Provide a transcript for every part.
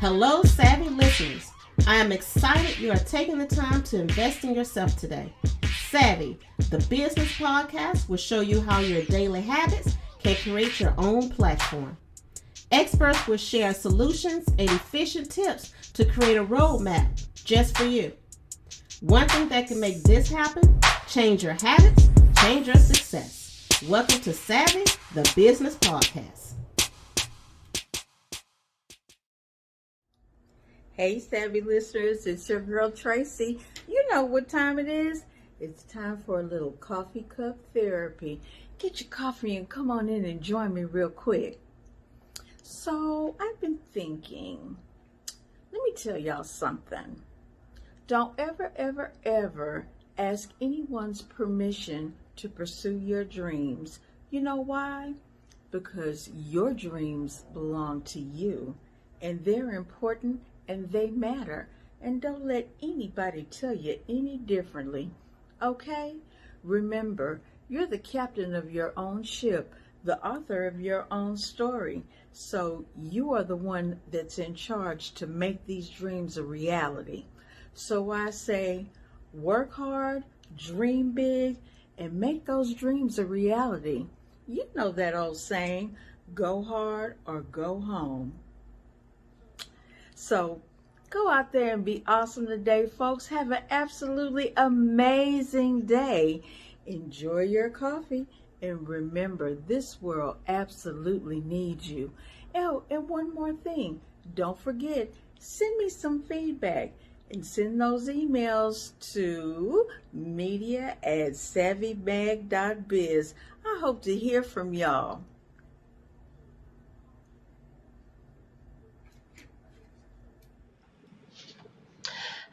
Hello, savvy listeners. I am excited you are taking the time to invest in yourself today. Savvy, the business podcast, will show you how your daily habits can create your own platform. Experts will share solutions and efficient tips to create a roadmap just for you. One thing that can make this happen: change your habits, change your success. Welcome to Savvy, the business podcast. Hey, savvy listeners, it's your girl Tracy. You know what time it is? It's time for a little coffee cup therapy. Get your coffee and come on in and join me real quick. So, I've been thinking, let me tell y'all something. Don't ever ask anyone's permission to pursue your dreams. You know why? Because your dreams belong to you, and they're important and they matter. And don't let anybody tell you any differently. Okay? Remember, you're the captain of your own ship, the author of your own story. So you are the one that's in charge to make these dreams a reality. So I say, work hard, dream big, and make those dreams a reality. You know that old saying, go hard or go home. So go out there and be awesome today, folks. Have an absolutely amazing day. Enjoy your coffee. And remember, this world absolutely needs you. Oh, and one more thing. Don't forget, send me some feedback. And send those emails to media@savvymag.biz. I hope to hear from y'all.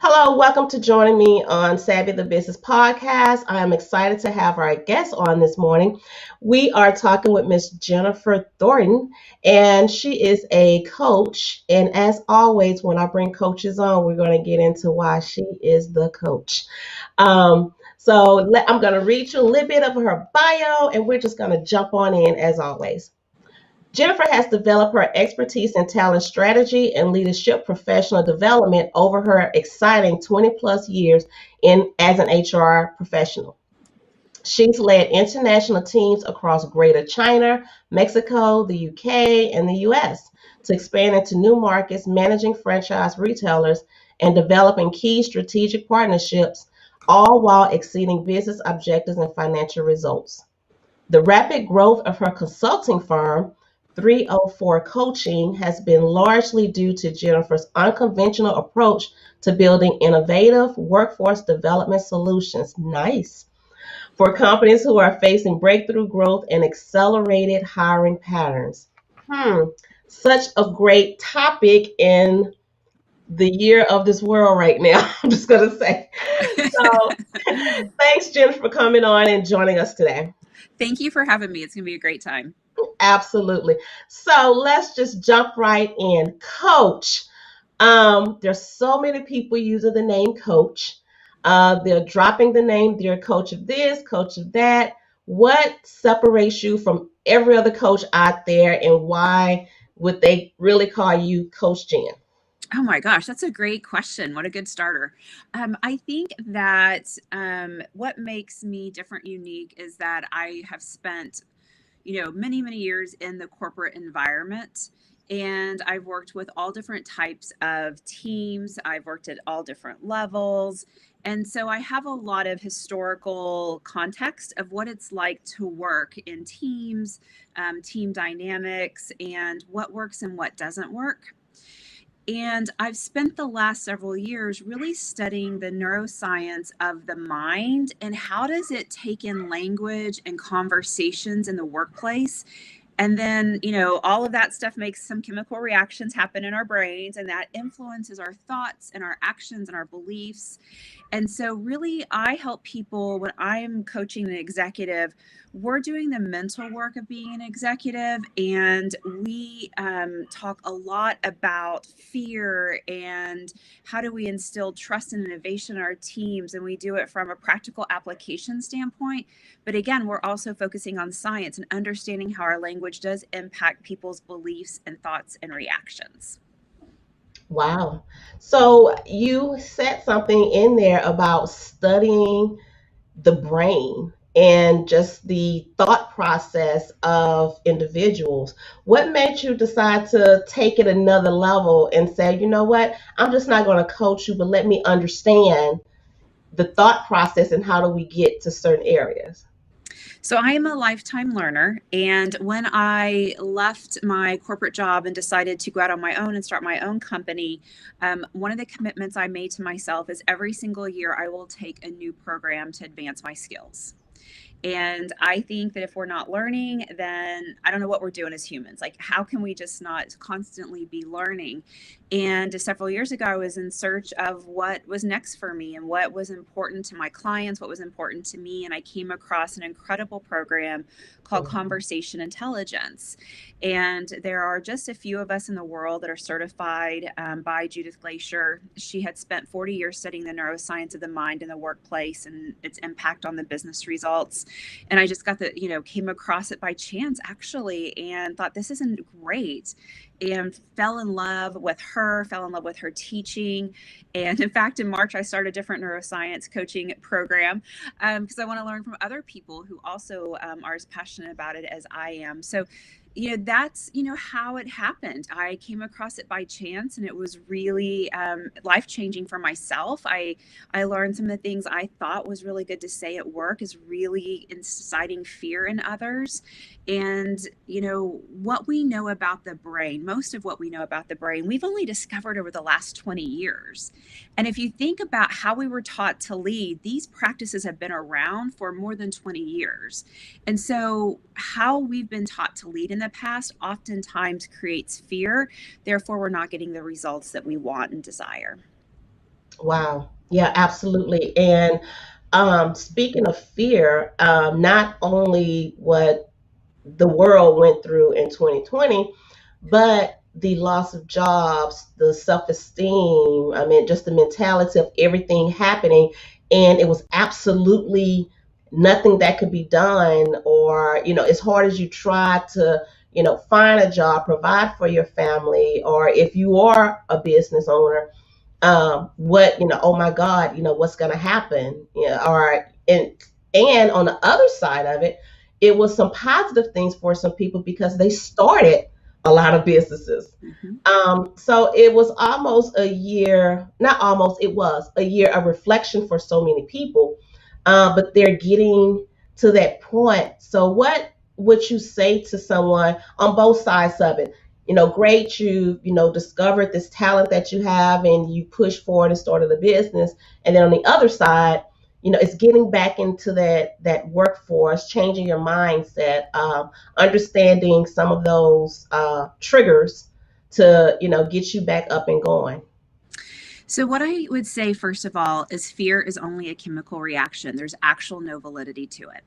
Hello, welcome to joining me on Savvy the Business Podcast. I am excited to have our guest on this morning. We are talking with Miss Jennifer Thornton, and she is a coach. And as always, when I bring coaches on, we're going to get into why she is the coach. I'm going to read you a little bit of her bio, and we're just going to jump on in as always. Jennifer has developed her expertise in talent strategy and leadership professional development over her exciting 20 plus years as an HR professional. She's led international teams across Greater China, Mexico, the UK, and the US to expand into new markets, managing franchise retailers, and developing key strategic partnerships, all while exceeding business objectives and financial results. The rapid growth of her consulting firm, 304 Coaching, has been largely due to Jennifer's unconventional approach to building innovative workforce development solutions. Nice. For companies who are facing breakthrough growth and accelerated hiring patterns. Such a great topic in the year of this world right now, I'm just going to say. So, thanks, Jennifer, for coming on and joining us today. Thank you for having me. It's going to be a great time. Absolutely. So let's just jump right in. Coach. There's so many people using the name coach. They're dropping the name. They're coach of this, coach of that. What separates you from every other coach out there, and why would they really call you Coach Jen? Oh my gosh, that's a great question. What a good starter. I think that what makes me different, unique, is that I have spent, many years in the corporate environment. And I've worked with all different types of teams. I've worked at all different levels. And so I have a lot of historical context of what it's like to work in teams, team dynamics, and what works and what doesn't work. And I've spent the last several years really studying the neuroscience of the mind and how does it take in language and conversations in the workplace. And then, all of that stuff makes some chemical reactions happen in our brains, and that influences our thoughts and our actions and our beliefs. And so really, I help people when I'm coaching an executive. We're doing the mental work of being an executive, and we talk a lot about fear and how do we instill trust and innovation in our teams. And we do it from a practical application standpoint. But again, we're also focusing on science and understanding how our language does impact people's beliefs and thoughts and reactions. Wow. So you said something in there about studying the brain and just the thought process of individuals. What made you decide to take it another level and say, you know what, I'm just not going to coach you, but let me understand the thought process and how do we get to certain areas? So I am a lifetime learner. And when I left my corporate job and decided to go out on my own and start my own company, one of the commitments I made to myself is every single year I will take a new program to advance my skills. And I think that if we're not learning, then I don't know what we're doing as humans. Like, how can we just not constantly be learning? And several years ago, I was in search of what was next for me and what was important to my clients, what was important to me. And I came across an incredible program called Mhm. Conversation Intelligence. And there are just a few of us in the world that are certified by Judith Glacier. She had spent 40 years studying the neuroscience of the mind in the workplace and its impact on the business results. And I just got the, came across it by chance actually, and thought this isn't great, and fell in love with her, fell in love with her teaching. And in fact, in March, I started a different neuroscience coaching program because I want to learn from other people who also are as passionate about it as I am. So, that's, how it happened. I came across it by chance, and it was really life changing for myself. I learned some of the things I thought was really good to say at work is really inciting fear in others. And, what we know about the brain, most of what we know about the brain, we've only discovered over the last 20 years. And if you think about how we were taught to lead, these practices have been around for more than 20 years. And so, how we've been taught to lead in the past oftentimes creates fear. Therefore, we're not getting the results that we want and desire. Wow. Yeah, absolutely. And speaking of fear, not only what the world went through in 2020, but the loss of jobs, the self esteem, I mean, just the mentality of everything happening. And it was absolutely nothing that could be done, or, as hard as you try to, find a job, provide for your family, or if you are a business owner, what, oh my God, what's going to happen, or and on the other side of it, it was some positive things for some people because they started a lot of businesses. Mm-hmm. So it was almost a year, not almost, it was a year of reflection for so many people, but they're getting to that point. So what would you say to someone on both sides of it? Great, you discovered this talent that you have and you push forward and started a business. And then on the other side, it's getting back into that workforce, changing your mindset, understanding some of those triggers to get you back up and going. So, what I would say, first of all, is fear is only a chemical reaction. There's actual no validity to it.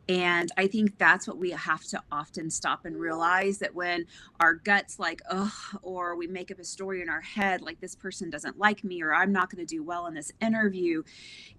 And I think that's what we have to often stop and realize, that when our guts like, oh, or we make up a story in our head, like this person doesn't like me, or I'm not going to do well in this interview,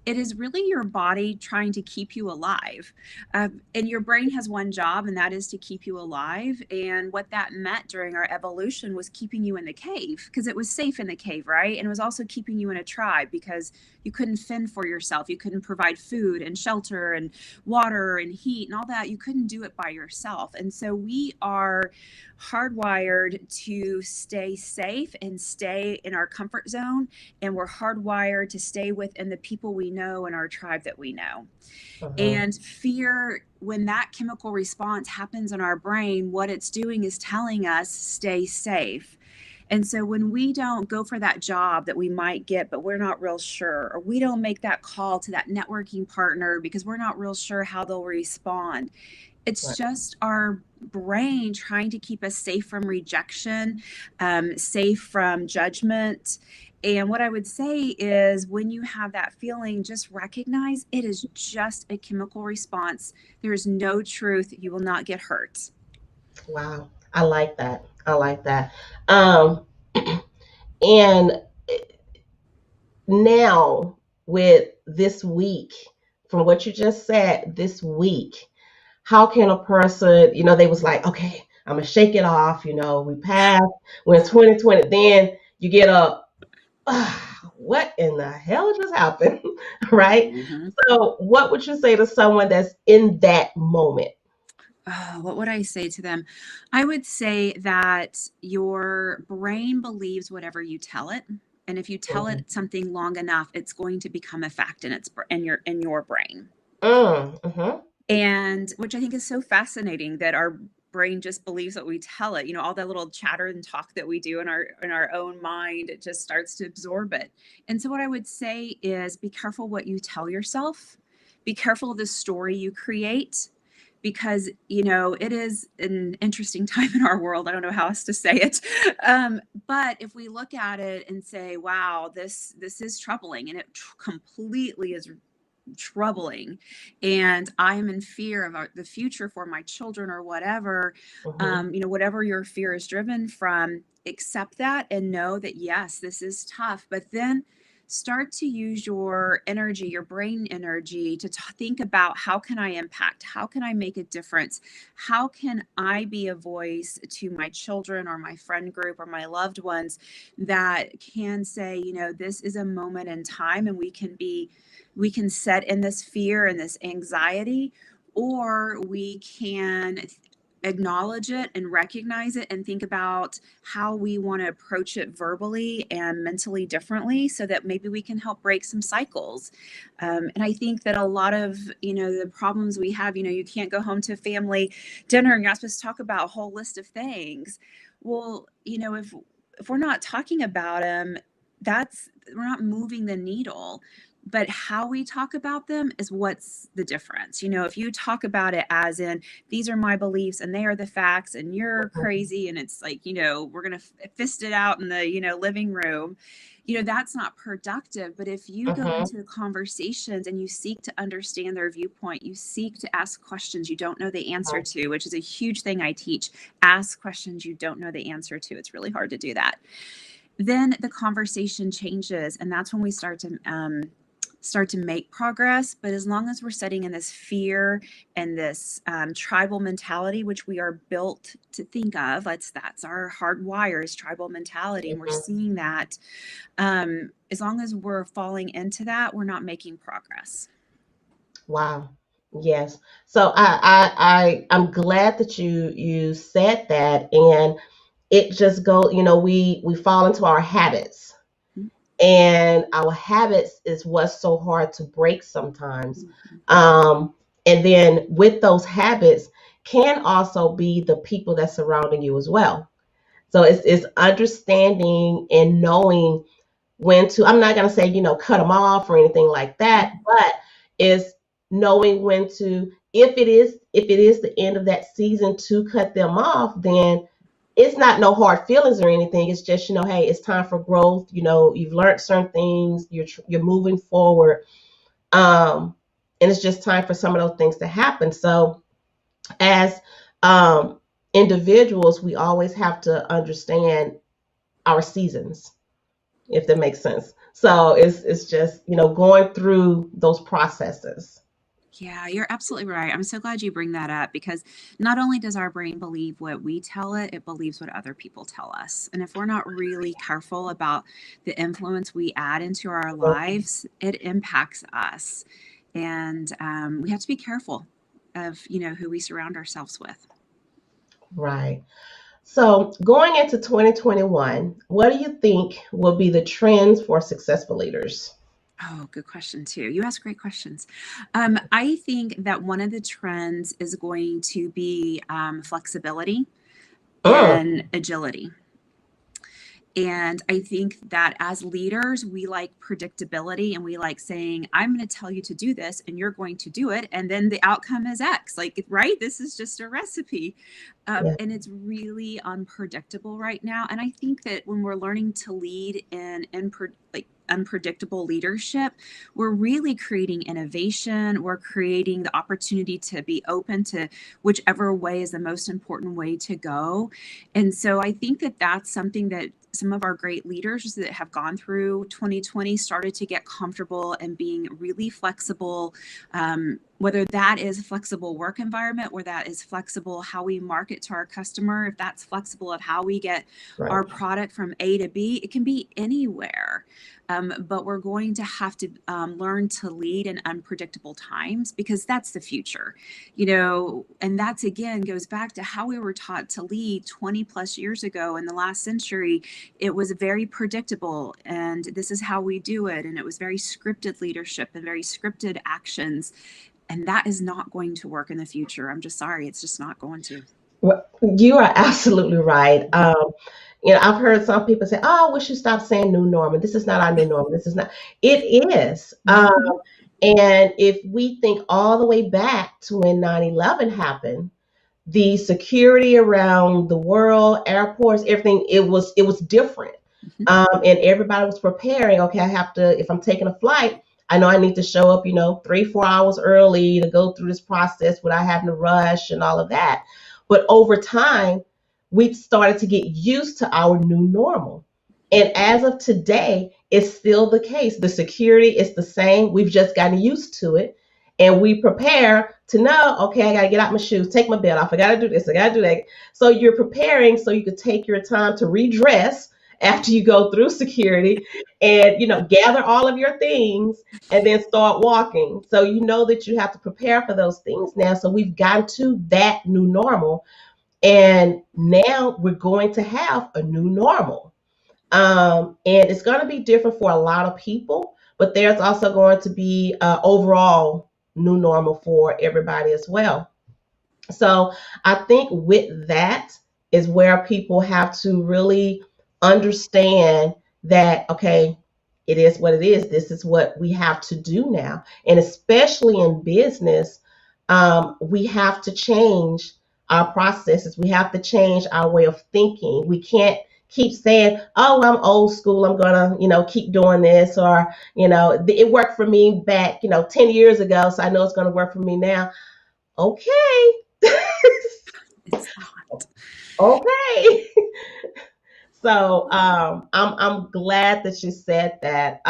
it is really your body trying to keep you alive. And your brain has one job, and that is to keep you alive. And what that meant during our evolution was keeping you in the cave because it was safe in the cave, right? And it was also keeping you in a tribe because you couldn't fend for yourself. You couldn't provide food and shelter and water and heat and all that. You couldn't do it by yourself. And so we are hardwired to stay safe and stay in our comfort zone. And we're hardwired to stay within the people we know and our tribe that we know. Uh-huh. And fear, when that chemical response happens in our brain, what it's doing is telling us stay safe. And so when we don't go for that job that we might get, but we're not real sure, or we don't make that call to that networking partner because we're not real sure how they'll respond, it's Right. just our brain trying to keep us safe from rejection, safe from judgment. And what I would say is, when you have that feeling, just recognize it is just a chemical response. There is no truth. You will not get hurt. Wow. I like that. I like that. Um, and now, with this week, from what you just said, this week, how can a person, they was like, okay, I'm gonna shake it off, we passed, we're in 2020, then you get a, what in the hell just happened? Right? Mhm. So, what would you say to someone that's in that moment? Oh, what would I say to them? I would say that your brain believes whatever you tell it. And if you tell Mhm. it something long enough, it's going to become a fact in your brain. Mhm. And which I think is so fascinating that our brain just believes what we tell it. All that little chatter and talk that we do in our own mind, it just starts to absorb it. And so what I would say is be careful what you tell yourself. Be careful of the story you create because it is an interesting time in our world. I don't know how else to say it. But if we look at it and say, wow, this is troubling, and it completely is troubling, and I'm in fear of the future for my children or whatever, Mhm. whatever your fear is driven from, accept that and know that yes, this is tough, but then start to use your energy, your brain energy, to think about how can I impact, how can I make a difference, how can I be a voice to my children or my friend group or my loved ones that can say, this is a moment in time, and we can set in this fear and this anxiety, or we can acknowledge it and recognize it and think about how we want to approach it verbally and mentally differently so that maybe we can help break some cycles. And I think that a lot of the problems we have, you can't go home to family dinner and you're not supposed to talk about a whole list of things. Well, if we're not talking about them, that's we're not moving the needle. But how we talk about them is what's the difference. If you talk about it as in, these are my beliefs and they are the facts and you're crazy, and it's like, we're going to fist it out in the, living room, that's not productive. But if you go Mhm. into the conversations and you seek to understand their viewpoint, you seek to ask questions you don't know the answer to, which is a huge thing I teach. Ask questions you don't know the answer to. It's really hard to do that. Then the conversation changes, and that's when we start to make progress. But as long as we're sitting in this fear and this tribal mentality, which we are built to think of, that's our hardwire is tribal mentality, and we're Mhm. seeing that. As long as we're falling into that, we're not making progress. Wow. Yes. So I'm glad that you said that, and it just goes, we fall into our habits, and our habits is what's so hard to break sometimes. Mhm. Um, and then with those habits can also be the people that's surrounding you as well. So it's understanding and knowing when to, I'm not going to say, cut them off or anything like that, but is knowing when to, if it is the end of that season, to cut them off. Then it's not no hard feelings or anything. It's just, hey, it's time for growth. You've learned certain things. You're moving forward. Um, and it's just time for some of those things to happen. So as um, individuals, we always have to understand our seasons, if that makes sense. So it's just, going through those processes. Yeah, you're absolutely right. I'm so glad you bring that up because not only does our brain believe what we tell it, it believes what other people tell us. And if we're not really careful about the influence we add into our lives, it impacts us. And we have to be careful of, who we surround ourselves with. Right. So going into 2021, what do you think will be the trends for successful leaders? Oh, good question, too. You ask great questions. I think that one of the trends is going to be flexibility Mm, and agility. And I think that as leaders, we like predictability and we like saying, I'm going to tell you to do this and you're going to do it. And then the outcome is X. Like, right? This is just a recipe. yeah. And it's really unpredictable right now. And I think that when we're learning to lead in like unpredictable leadership, we're really creating innovation. We're creating the opportunity to be open to whichever way is the most important way to go. And so I think that that's something that some of our great leaders that have gone through 2020 started to get comfortable and being really flexible, whether that is flexible work environment, where that is flexible how we market to our customer, if that's flexible of how we get Right. our product from A to B, it can be anywhere. But we're going to have to learn to lead in unpredictable times, because that's the future, and that's, again, goes back to how we were taught to lead 20 plus years ago in the last century. It was very predictable, and this is how we do it. And it was very scripted leadership and very scripted actions. And that is not going to work in the future. I'm just sorry. It's just not going to. Well, you are absolutely right. I've heard some people say, "Oh, we should stop saying new normal. This is not our new normal. This is not." It is. Mm-hmm. And if we think all the way back to when 9/11 happened, the security around the world, airports, everything, it was different. Mm-hmm. And everybody was preparing. Okay, I have to, if I'm taking a flight, I know I need to show up, 3, 4 hours early to go through this process without having to rush and all of that. But over time, we started to get used to our new normal. And as of today, it's still the case. The security is the same. We've just gotten used to it. And we prepare to know, okay, I got to get out my shoes, take my belt off. I got to do this. I got to do that. So you're preparing so you could take your time to redress after you go through security and, gather all of your things and then start walking. So you know that you have to prepare for those things now. So we've gotten to that new normal. And now we're going to have a new normal. And it's going to be different for a lot of people, but there's also going to be overall new normal for everybody as well. So I think with that is where people have to really understand that, okay, it is what it is. This is what we have to do now. And especially in business, we have to change our processes. We have to change our way of thinking. We can't keep saying, oh, I'm old school. I'm going to, keep doing this, or, it worked for me back, 10 years ago. So I know it's going to work for me now. Okay. It's not. Okay. So I'm glad that you said that.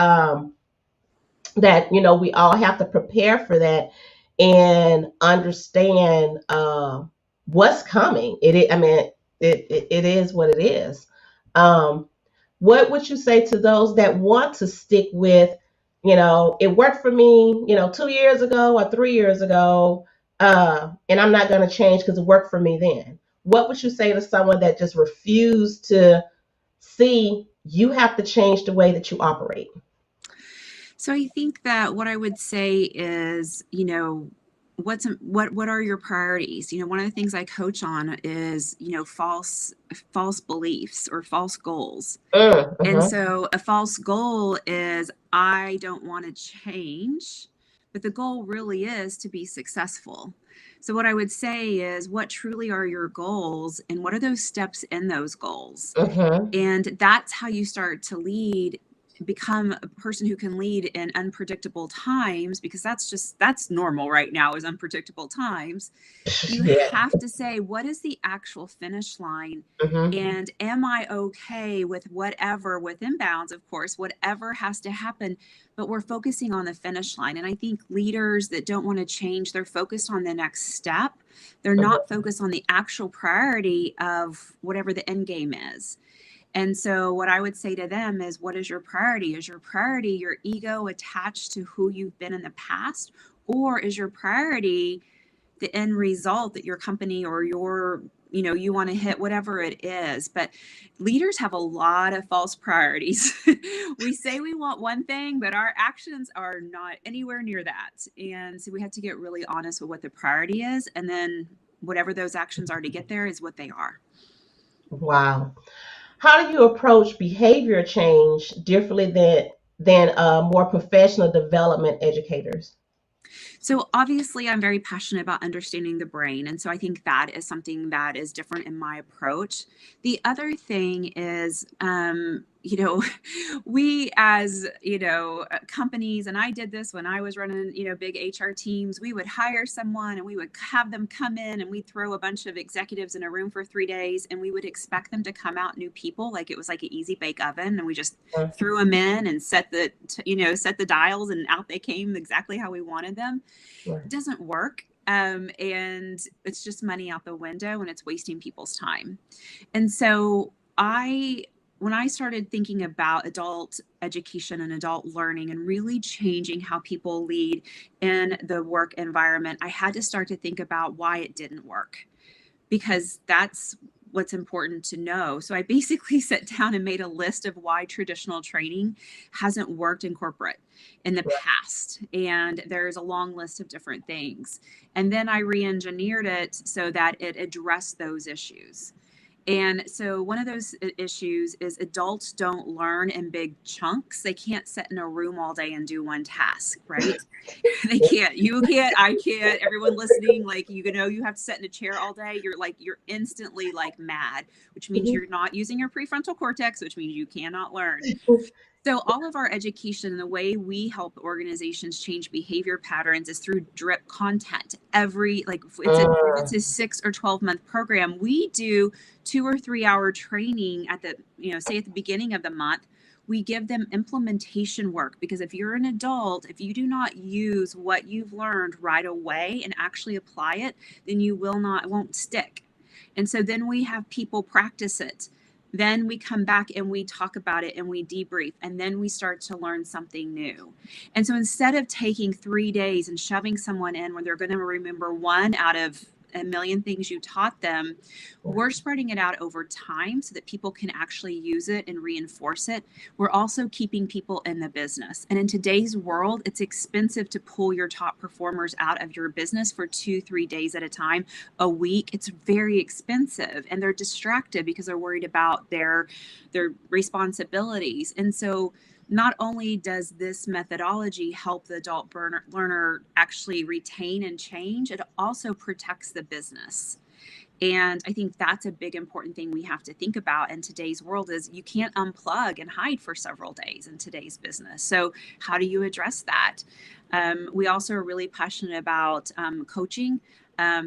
That we all have to prepare for that and understand what's coming. I mean, it is what it is. Um, what would you say to those that want to stick with, it worked for me, 2 years ago or 3 years ago, and I'm not going to change because it worked for me then? What would you say to someone that just refused to see you have to change the way that you operate? So I think that what I would say is, what are your priorities? One of the things I coach on is, false beliefs or false goals. And Mm-hmm. so a false goal is, I don't want to change, but the goal really is to be successful. So what I would say is, what truly are your goals, and what are those steps in those goals? Mm-hmm. And that's how you start to lead, become a person who can lead in unpredictable times, because that's normal right now, is unpredictable times. You Yeah. have to say, what is the actual finish line? Mm-hmm. And am I okay with whatever, with inbounds, of course, whatever has to happen, but we're focusing on the finish line. And I think leaders that don't want to change, they're focused on the next step. They're not focused on the actual priority of whatever the end game is. And so what I would say to them is, what is your priority? Is your priority your ego attached to who you've been in the past? Or is your priority the end result that your company or you want to hit, whatever it is? But leaders have a lot of false priorities. We say we want one thing, but our actions are not anywhere near that. And so we have to get really honest with what the priority is. And then whatever those actions are to get there is what they are. Wow. How do you approach behavior change differently than more professional development educators? So obviously, I'm very passionate about understanding the brain. And so I think that is something that is different in my approach. The other thing is, you know, we as, companies, and I did this when I was running, big HR teams, we would hire someone and we would have them come in and we'd throw a bunch of executives in a room for 3 days and we would expect them to come out new people like it was like an easy bake oven, and we just threw them in and set the dials and out they came exactly how we wanted them. Right. It doesn't work. And it's just money out the window and it's wasting people's time. And so when I started thinking about adult education and adult learning and really changing how people lead in the work environment, I had to start to think about why it didn't work, because that's what's important to know. So I basically sat down and made a list of why traditional training hasn't worked in corporate in the past. And there's a long list of different things. And then I re-engineered it so that it addressed those issues. And so one of those issues is adults don't learn in big chunks. They can't sit in a room all day and do one task, right? They can't. You can't. I can't. Everyone listening, you have to sit in a chair all day. You're instantly mad, which means you're not using your prefrontal cortex, which means you cannot learn. So all of our education and the way we help organizations change behavior patterns is through drip content. If it's a 6 or 12-month program, we do 2 or 3 hour training at the beginning of the month. We give them implementation work, because if you're an adult, if you do not use what you've learned right away and actually apply it, then it won't stick. And so then we have people practice it. Then we come back and we talk about it and we debrief, and then we start to learn something new. And so instead of taking 3 days and shoving someone in where they're going to remember one out of a million things you taught them, we're spreading it out over time so that people can actually use it and reinforce it. We're also keeping people in the business. And in today's world, it's expensive to pull your top performers out of your business for 2-3 days at a time, a week. It's very expensive, and they're distracted because they're worried about their responsibilities. And so not only does this methodology help the adult learner actually retain and change, it also protects the business. And I think that's a big important thing we have to think about in today's world is you can't unplug and hide for several days in today's business. So how do you address that? We also are really passionate about coaching.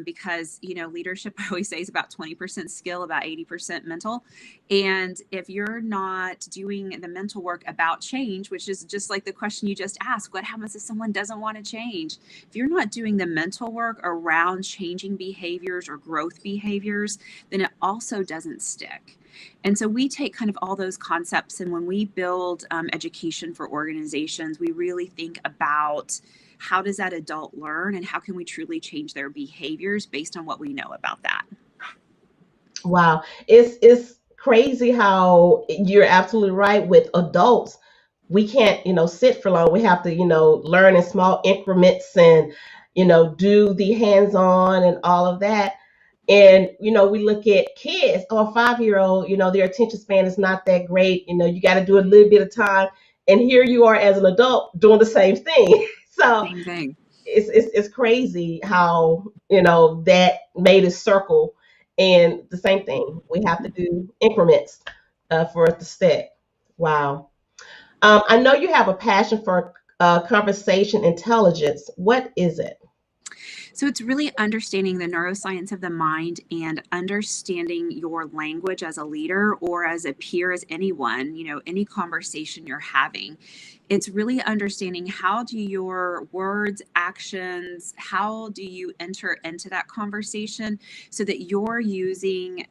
Because, leadership, I always say, is about 20% skill, about 80% mental. And if you're not doing the mental work about change, which is just like the question you just asked, what happens if someone doesn't want to change? If you're not doing the mental work around changing behaviors or growth behaviors, then it also doesn't stick. And so we take kind of all those concepts, and when we build education for organizations, we really think about how does that adult learn and how can we truly change their behaviors based on what we know about that. Wow. It's crazy how you're absolutely right. With adults, we can't, sit for long. We have to, learn in small increments and, do the hands-on and all of that. And, we look at kids or a 5-year-old, their attention span is not that great. You got to do a little bit of time. And here you are as an adult doing the same thing. So Same thing. it's crazy how, that made a circle. And the same thing, we have to do increments for it to stick. Wow. I know you have a passion for conversation intelligence. What is it? So it's really understanding the neuroscience of the mind and understanding your language as a leader or as a peer, as anyone, any conversation you're having. It's really understanding how do your words, actions, how do you enter into that conversation so that you're using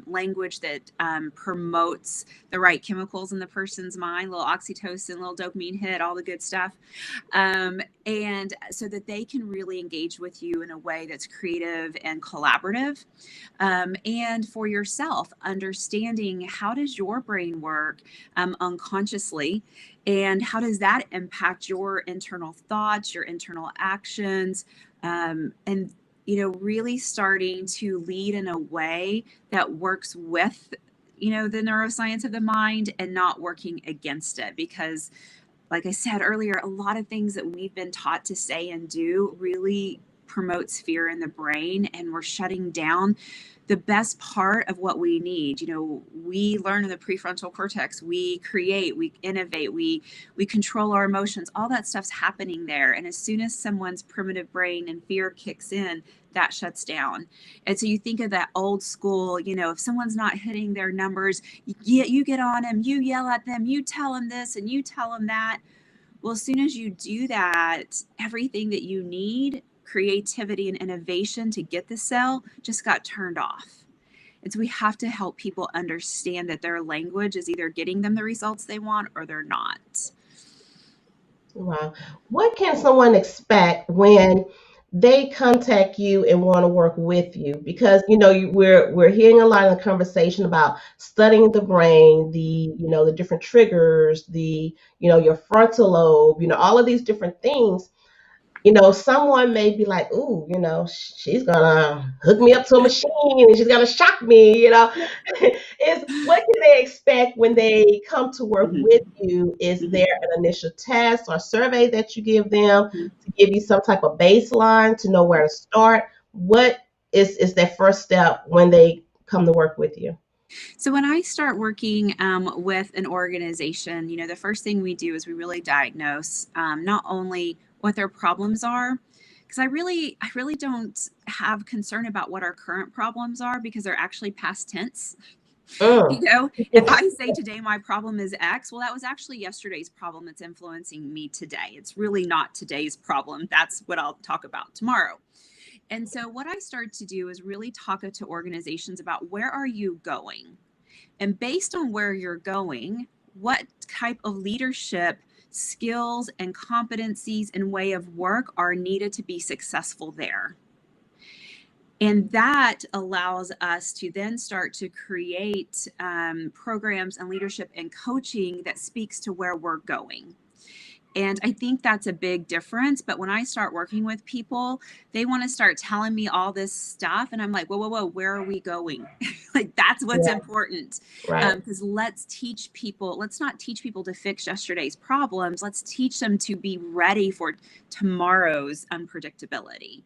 language that promotes the right chemicals in the person's mind, little oxytocin, little dopamine hit, all the good stuff. And so that they can really engage with you in a way that's creative and collaborative. And for yourself, understanding how does your brain work unconsciously, and how does that impact your internal thoughts, your internal actions, and really starting to lead in a way that works with the neuroscience of the mind and not working against it. Because like I said earlier, a lot of things that we've been taught to say and do really promotes fear in the brain, and we're shutting down the best part of what we need. We learn in the prefrontal cortex, we create, we innovate, we control our emotions. All that stuff's happening there. And as soon as someone's primitive brain and fear kicks in, that shuts down. And so you think of that old school, if someone's not hitting their numbers, you get on them, you yell at them, you tell them this and you tell them that. Well, as soon as you do that, everything that you need, creativity and innovation to get the sale, just got turned off. And so we have to help people understand that their language is either getting them the results they want or they're not. Wow. What can someone expect when they contact you and want to work with you? Because we're hearing a lot of the conversation about studying the brain, the different triggers, your frontal lobe, all of these different things. Someone may be like, ooh, she's gonna hook me up to a machine and she's gonna shock me, Is what can they expect when they come to work Mhm. with you? Is Mhm. there an initial test or survey that you give them Mhm. to give you some type of baseline to know where to start? What is their first step when they come to work with you? So when I start working with an organization, the first thing we do is we really diagnose not only what their problems are, because I really don't have concern about what our current problems are because they're actually past tense. Mm. If I say today my problem is X, well, that was actually yesterday's problem that's influencing me today. It's really not today's problem. That's what I'll talk about tomorrow. And so what I start to do is really talk to organizations about where are you going? And based on where you're going, what type of leadership skills and competencies and way of work are needed to be successful there? And that allows us to then start to create programs and leadership and coaching that speaks to where we're going. And I think that's a big difference. But when I start working with people, they want to start telling me all this stuff. And I'm like, whoa, whoa, whoa, where are we going? Like, that's what's Yeah, important. right. Because let's not teach people to fix yesterday's problems. Let's teach them to be ready for tomorrow's unpredictability.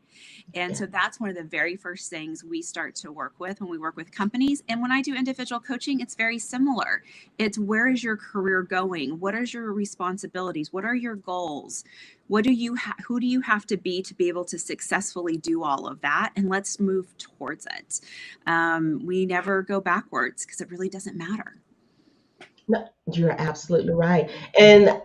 And Yeah. so that's one of the very first things we start to work with when we work with companies. And when I do individual coaching, it's very similar. It's where is your career going? What are your responsibilities? What are your goals? Who do you have to be able to successfully do all of that? And let's move towards it. We never go backwards because it really doesn't matter. No, you're absolutely right. And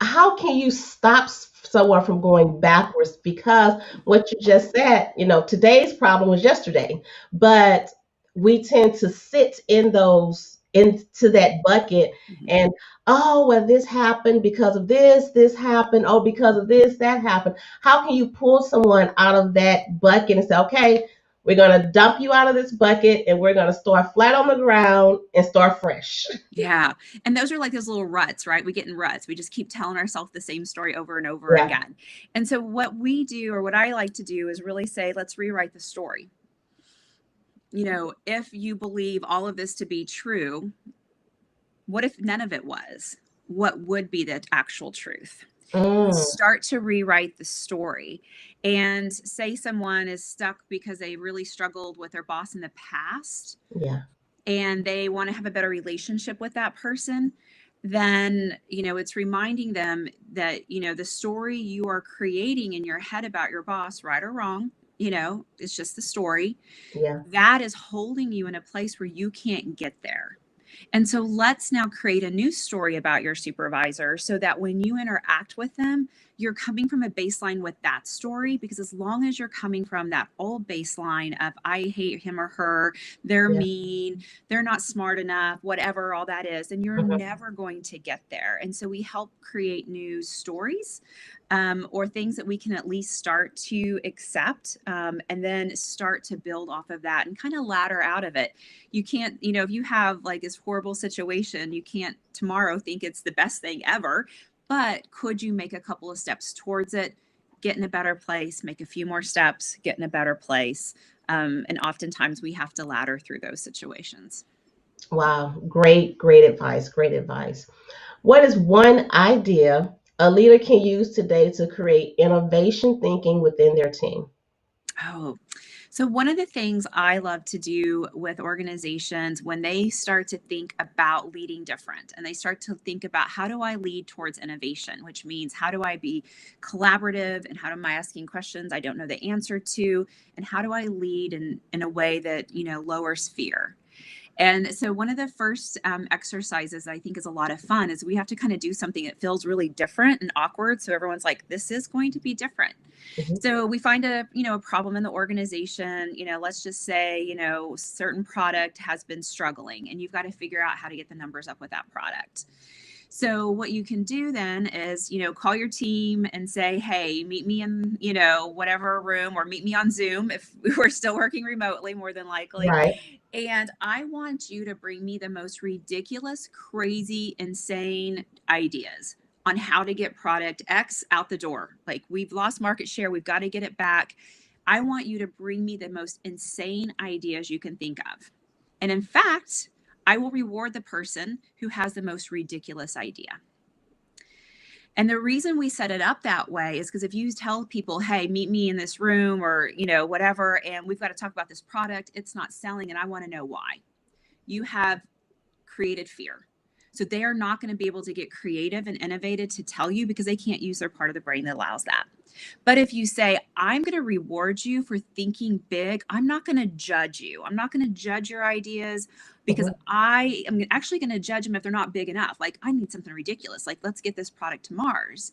how can you stop someone from going backwards? Because what you just said, today's problem was yesterday, but we tend to sit into that bucket Mhm. and, oh, well, this happened because of this happened, oh, because of this, that happened. How can you pull someone out of that bucket and say, okay, we're going to dump you out of this bucket and we're going to start flat on the ground and start fresh? Yeah. And those are like those little ruts, right? We get in ruts. We just keep telling ourselves the same story over and over Yeah, again. And so what we do, or what I like to do, is really say, let's rewrite the story. If you believe all of this to be true, what if none of it was? What would be the actual truth? We mm, start to rewrite the story, and say someone is stuck because they really struggled with their boss in the past yeah, and they want to have a better relationship with that person. Then it's reminding them that the story you are creating in your head about your boss, right or wrong, it's just the story yeah, that is holding you in a place where you can't get there. And so let's now create a new story about your supervisor so that when you interact with them, you're coming from a baseline with that story. Because as long as you're coming from that old baseline of, I hate him or her, they're yeah. mean, they're not smart enough, whatever all that is, then you're Mhm. never going to get there. And so we help create new stories, or things that we can at least start to accept, and then start to build off of that and kind of ladder out of it. You can't, if you have like this horrible situation, you can't tomorrow think it's the best thing ever. But could you make a couple of steps towards it, get in a better place, make a few more steps, get in a better place? And oftentimes we have to ladder through those situations. Wow, great, great advice. Great advice. What is one idea a leader can use today to create innovation thinking within their team? Oh, so one of the things I love to do with organizations when they start to think about leading different and they start to think about how do I lead towards innovation, which means how do I be collaborative and how am I asking questions I don't know the answer to, and how do I lead in a way that, lowers fear. And so one of the first exercises I think is a lot of fun is we have to kind of do something that feels really different and awkward. So everyone's like, this is going to be different. Mhm. So we find a problem in the organization, let's just say, certain product has been struggling and you've got to figure out how to get the numbers up with that product. So what you can do then is, call your team and say, hey, meet me in, whatever room, or meet me on Zoom if we're still working remotely, more than likely. Right. And I want you to bring me the most ridiculous, crazy, insane ideas on how to get product X out the door. Like, we've lost market share, we've got to get it back. I want you to bring me the most insane ideas you can think of. And in fact, I will reward the person who has the most ridiculous idea. And the reason we set it up that way is because if you tell people, hey, meet me in this room or, whatever, and we've got to talk about this product, it's not selling and I want to know why, you have created fear. So they are not going to be able to get creative and innovative to tell you because they can't use their part of the brain that allows that. But if you say, I'm going to reward you for thinking big, I'm not going to judge you. I'm not going to judge your ideas because Mhm. I am actually going to judge them if they're not big enough. Like, I need something ridiculous. Like, let's get this product to Mars.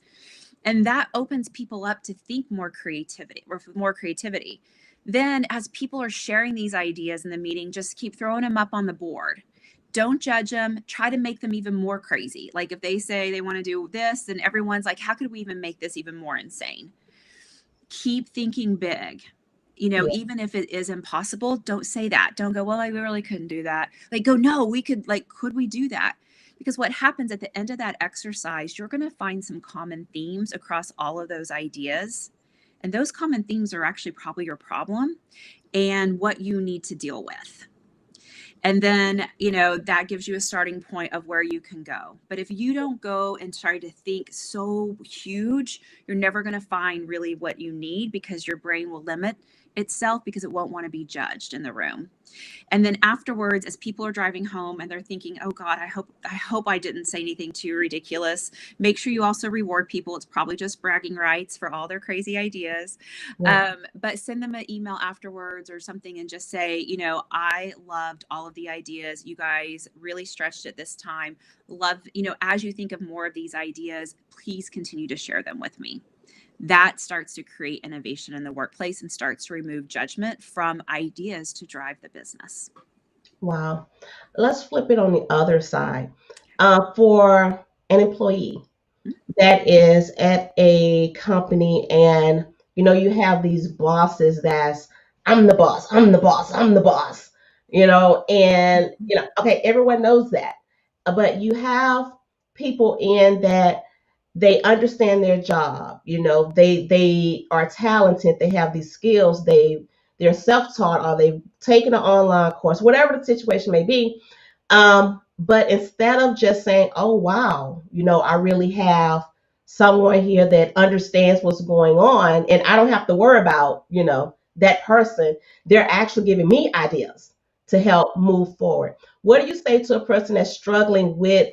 And that opens people up to think more creativity. Then as people are sharing these ideas in the meeting, just keep throwing them up on the board. Don't judge them. Try to make them even more crazy. Like, if they say they want to do this, then everyone's like, how could we even make this even more insane? Keep thinking big. Yeah. Even if it is impossible, don't say that. Don't go, well, I really couldn't do that. Like, go, no, we could, like, could we do that? Because what happens at the end of that exercise, you're going to find some common themes across all of those ideas. And those common themes are actually probably your problem and what you need to deal with. And then, that gives you a starting point of where you can go. But if you don't go and try to think so huge, you're never going to find really what you need because your brain will limit itself because it won't want to be judged in the room. And then afterwards, as people are driving home and they're thinking, oh God, I hope I didn't say anything too ridiculous. Make sure you also reward people. It's probably just bragging rights for all their crazy ideas. Yeah. But send them an email afterwards or something and just say, I loved all of the ideas. You guys really stretched it this time. Love, as you think of more of these ideas, please continue to share them with me. That starts to create innovation in the workplace and starts to remove judgment from ideas to drive the business. Wow. Let's flip it on the other side. For an employee that is at a company and you have these bosses that's I'm the boss, I'm the boss, I'm the boss, and okay, everyone knows that. But you have people in that they understand their job, they are talented, they have these skills, they're self-taught or they've taken an online course, whatever the situation may be. But instead of just saying, oh wow, I really have someone here that understands what's going on and I don't have to worry about, that person, they're actually giving me ideas to help move forward. What do you say to a person that's struggling with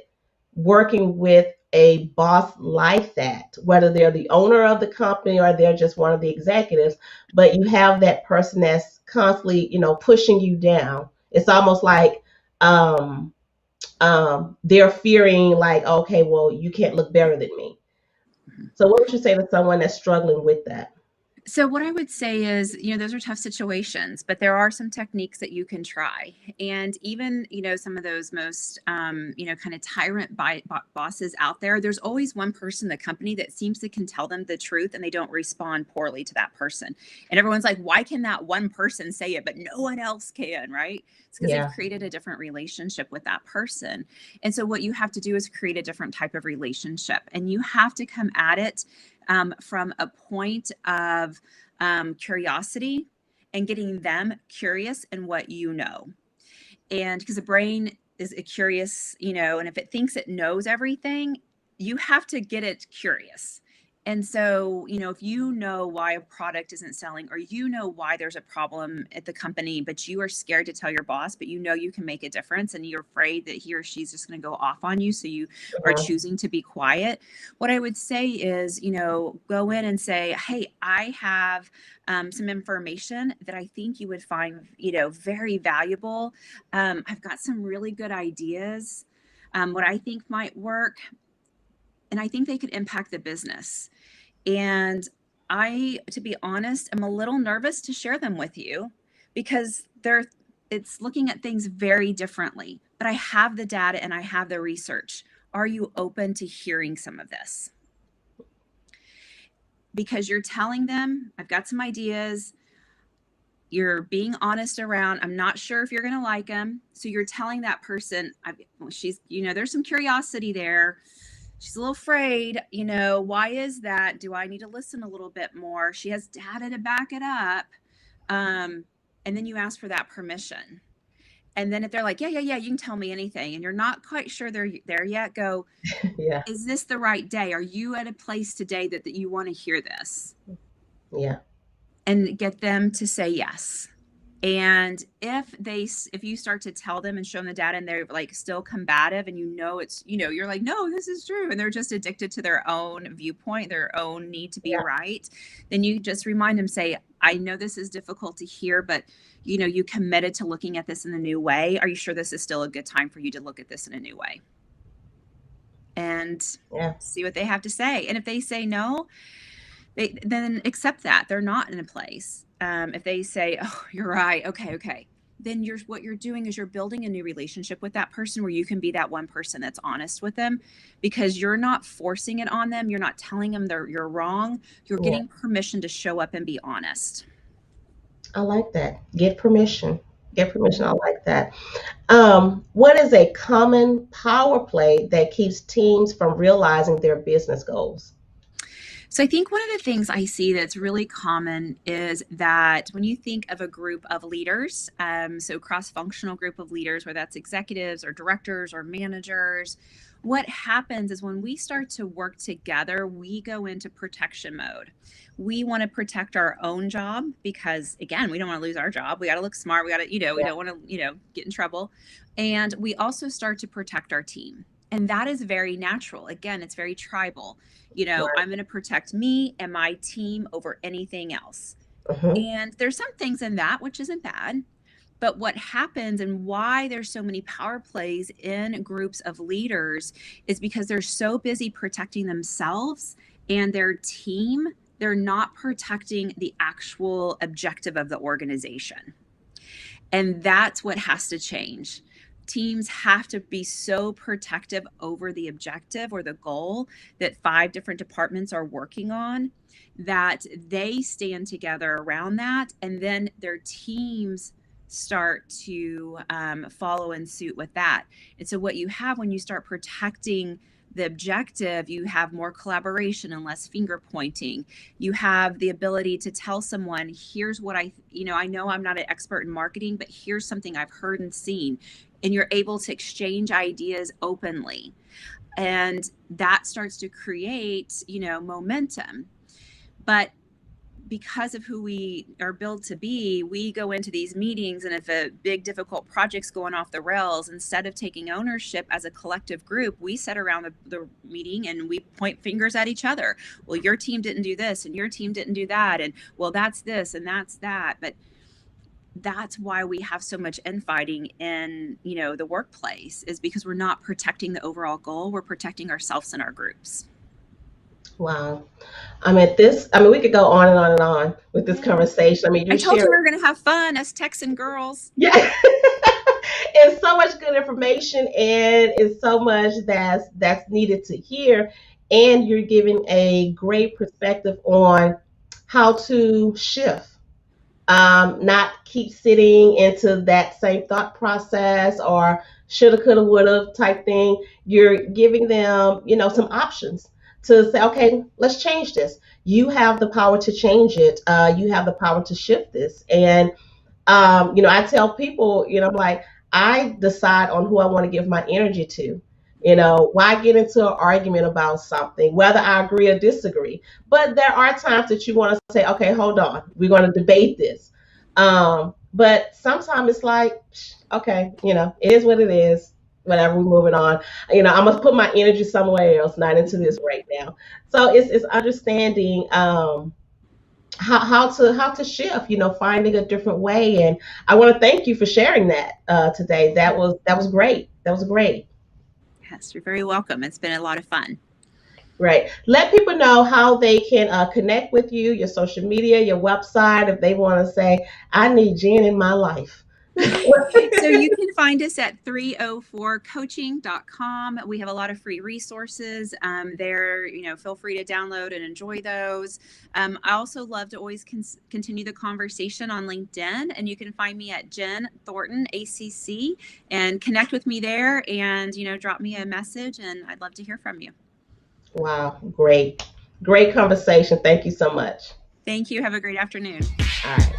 working with a boss like that, whether they're the owner of the company or they're just one of the executives, but you have that person that's constantly, pushing you down? It's almost like they're fearing like, okay, well, you can't look better than me. So what would you say to someone that's struggling with that? So what I would say is, those are tough situations, but there are some techniques that you can try. And even, some of those most, kind of tyrant bosses out there, there's always one person in the company that seems to can tell them the truth and they don't respond poorly to that person. And everyone's like, why can that one person say it, but no one else can, right? It's because they've Yeah. created a different relationship with that person. And so what you have to do is create a different type of relationship and you have to come at it from a point of curiosity and getting them curious in what you know. And because the brain is a curious, and if it thinks it knows everything, you have to get it curious. And so, if you know why a product isn't selling, or why there's a problem at the company, but you are scared to tell your boss, but you can make a difference, and you're afraid that he or she's just going to go off on you, so you are Uh-huh. choosing to be quiet. What I would say is, go in and say, hey, I have some information that I think you would find, very valuable. I've got some really good ideas, what I think might work, and I think they could impact the business. And I, to be honest, am a little nervous to share them with you because it's looking at things very differently. But I have the data and I have the research. Are you open to hearing some of this? Because you're telling them, I've got some ideas. You're being honest around, I'm not sure if you're going to like them. So you're telling that person, she's, there's some curiosity there. She's a little afraid, why is that? Do I need to listen a little bit more? She has data to back it up. And then you ask for that permission. And then if they're like, yeah, you can tell me anything, and you're not quite sure they're there yet, go, Yeah. is this the right day? Are you at a place today that you want to hear this? Yeah. And get them to say yes. And if you start to tell them and show them the data, and they're like still combative, and it's, you're like, no, this is true, and they're just addicted to their own viewpoint, their own need to be Yeah. right, then you just remind them, say, I know this is difficult to hear, but you committed to looking at this in a new way. Are you sure this is still a good time for you to look at this in a new way? And see what they have to say. And if they say no, then accept that they're not in a place. If they say, oh, you're right, okay, then what you're doing is you're building a new relationship with that person, where you can be that one person that's honest with them, because you're not forcing it on them. You're not telling them you're wrong. You're getting permission to show up and be honest. I like that. Get permission. Get permission. I like that. What is a common power play that keeps teams from realizing their business goals? So I think one of the things I see that's really common is that when you think of a group of leaders, so cross-functional group of leaders, whether that's executives or directors or managers, what happens is when we start to work together, we go into protection mode. We want to protect our own job because, again, we don't want to lose our job. We got to look smart. We got to, we don't want to, get in trouble. And we also start to protect our team. And that is very natural. Again, it's very tribal. I'm going to protect me and my team over anything else. And there's some things in that which isn't bad. But what happens and why there's so many power plays in groups of leaders is because they're so busy protecting themselves and their team. They're not protecting the actual objective of the organization. And that's what has to change. Teams have to be so protective over the objective or the goal that 5 different departments are working on, that they stand together around that, and then their teams start to follow in suit with that. And so what you have when you start protecting the objective, you have more collaboration and less finger pointing. You have the ability to tell someone, here's what I know I'm not an expert in marketing, but here's something I've heard and seen. And you're able to exchange ideas openly. And that starts to create, momentum. But because of who we are built to be, we go into these meetings, and if a big difficult project's going off the rails, instead of taking ownership as a collective group, we sit around the meeting and we point fingers at each other. Well, your team didn't do this and your team didn't do that, and well, that's this and that's that. But that's why we have so much infighting in the workplace, is because we're not protecting the overall goal. We're protecting ourselves and our groups. Wow. We could go on and on and on with this conversation. I told you we were going to have fun as Texan girls. Yeah. It's so much good information, and it's so much that's needed to hear. And you're giving a great perspective on how to shift, not keep sitting into that same thought process or shoulda, coulda, woulda type thing. You're giving them, some options to say, okay, let's change this. You have the power to change it. You have the power to shift this. And, I tell people, I'm like, I decide on who I want to give my energy to. Why get into an argument about something, whether I agree or disagree? But there are times that you want to say, okay, hold on, we're going to debate this. But sometimes it's like, okay, it is what it is. Whatever, we're moving on. I must put my energy somewhere else, not into this right now. So it's understanding how to shift, finding a different way. And I want to thank you for sharing that today. That was great. That was great. Yes, you're very welcome. It's been a lot of fun. Right. Let people know how they can connect with you, your social media, your website, if they want to say, I need Jen in my life. So you can find us at 304coaching.com. We have a lot of free resources there. Feel free to download and enjoy those. I also love to always continue the conversation on LinkedIn, and you can find me at Jen Thornton ACC and connect with me there, and drop me a message, and I'd love to hear from you. Wow, great conversation. Thank you so much. Thank you. Have a great afternoon. All right.